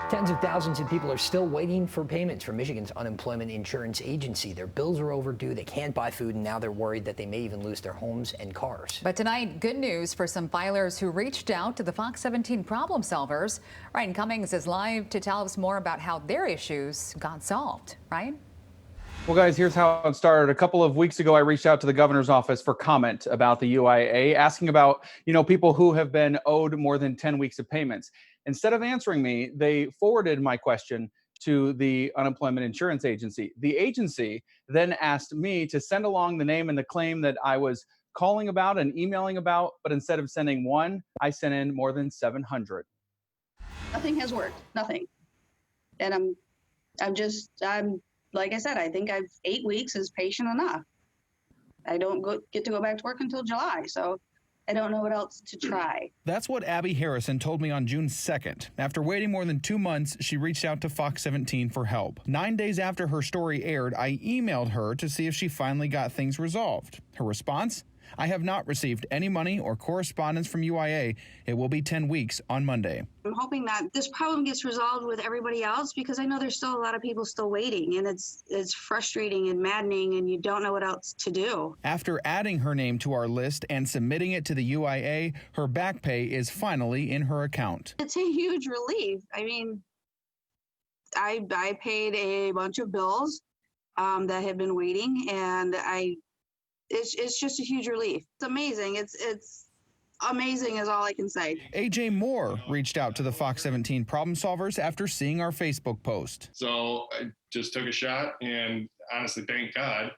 Tens of thousands of people are still waiting for payments from Michigan's unemployment insurance agency. Their bills are overdue, they can't buy food, and now they're worried that they may even lose their homes and cars. But tonight, good news for some filers who reached out to the Fox 17 problem solvers. Ryan Cummings is live to tell us more about how their issues got solved. Ryan? Well, guys, here's how it started. A couple of weeks ago, I reached out to the governor's office for comment about the UIA, asking about, people who have been owed more than 10 weeks of payments. Instead of answering me, they forwarded my question to the unemployment insurance agency. The agency then asked me to send along the name and the claim that I was calling about and emailing about, but instead of sending one, I sent in more than 700. Nothing has worked, nothing. And I'm like I said, I think 8 weeks is patient enough. I don't get to go back to work until July, so I don't know what else to try. That's what Abby Harrison told me on June 2nd. After waiting more than 2 months, she reached out to Fox 17 for help. 9 days after her story aired, I emailed her to see if she finally got things resolved. Her response? I have not received any money or correspondence from UIA. It will be 10 weeks on Monday. I'm hoping that this problem gets resolved with everybody else, because I know there's still a lot of people still waiting, and it's frustrating and maddening, and you don't know what else to do. After adding her name to our list and submitting it to the UIA, her back pay is finally in her account. It's a huge relief. I mean, I paid a bunch of bills that had been waiting, and it's just a huge relief. It's amazing. It's amazing is all I can say. AJ Moore reached out to the Fox 17 problem solvers after seeing our Facebook post. So I just took a shot, and honestly, thank God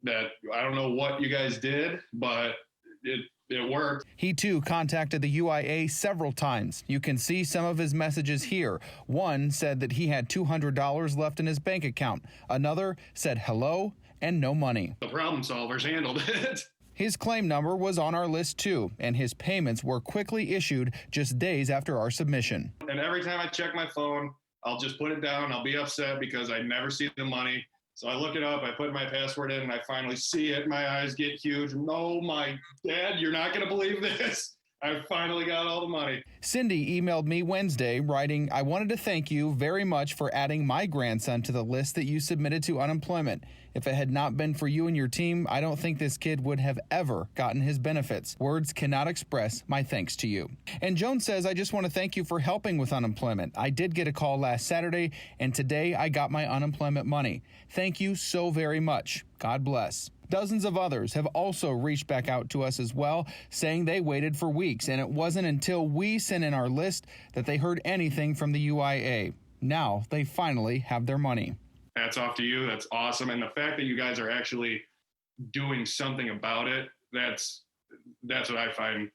that I don't know what you guys did, but it worked. He too contacted the UIA several times. You can see some of his messages here. One said that he had $200 left in his bank account. Another said hello and no money. The problem solvers handled it. His claim number was on our list too, and his payments were quickly issued just days after our submission. And every time I check my phone, I'll just put it down. I'll be upset because I never see the money. So I look it up, I put my password in, and I finally see it. My eyes get huge. Oh my Dad, you're not gonna believe this. I finally got all the money. Cindy emailed me Wednesday writing, I wanted to thank you very much for adding my grandson to the list that you submitted to unemployment. If it had not been for you and your team, I don't think this kid would have ever gotten his benefits. Words cannot express my thanks to you. And Joan says, I just want to thank you for helping with unemployment. I did get a call last Saturday, and today I got my unemployment money. Thank you so very much. God bless. Dozens of others have also reached back out to us as well, saying they waited for weeks, and it wasn't until we sent in our list that they heard anything from the UIA. Now they finally have their money. Hats off to you. That's awesome. And the fact that you guys are actually doing something about it, that's what I find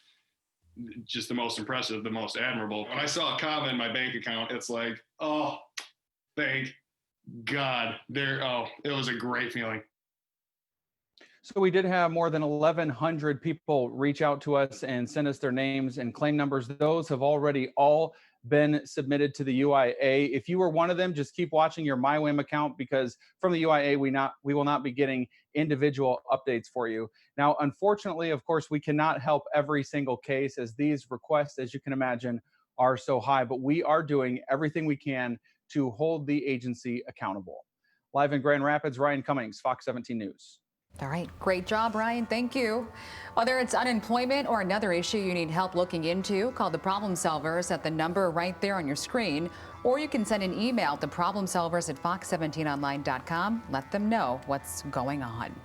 just the most impressive, the most admirable. When I saw a comma in my bank account, it's like, oh, thank God. It was a great feeling. So we did have more than 1,100 people reach out to us and send us their names and claim numbers. Those have already all been submitted to the UIA. If you were one of them, just keep watching your MyWIM account, because from the UIA, we will not be getting individual updates for you. Now, unfortunately, of course, we cannot help every single case, as these requests, as you can imagine, are so high, but we are doing everything we can to hold the agency accountable. Live in Grand Rapids, Ryan Cummings, Fox 17 News. All right. Great job, Ryan. Thank you. Whether it's unemployment or another issue you need help looking into, call the problem solvers at the number right there on your screen, or you can send an email to problemsolvers@fox17online.com. Let them know what's going on.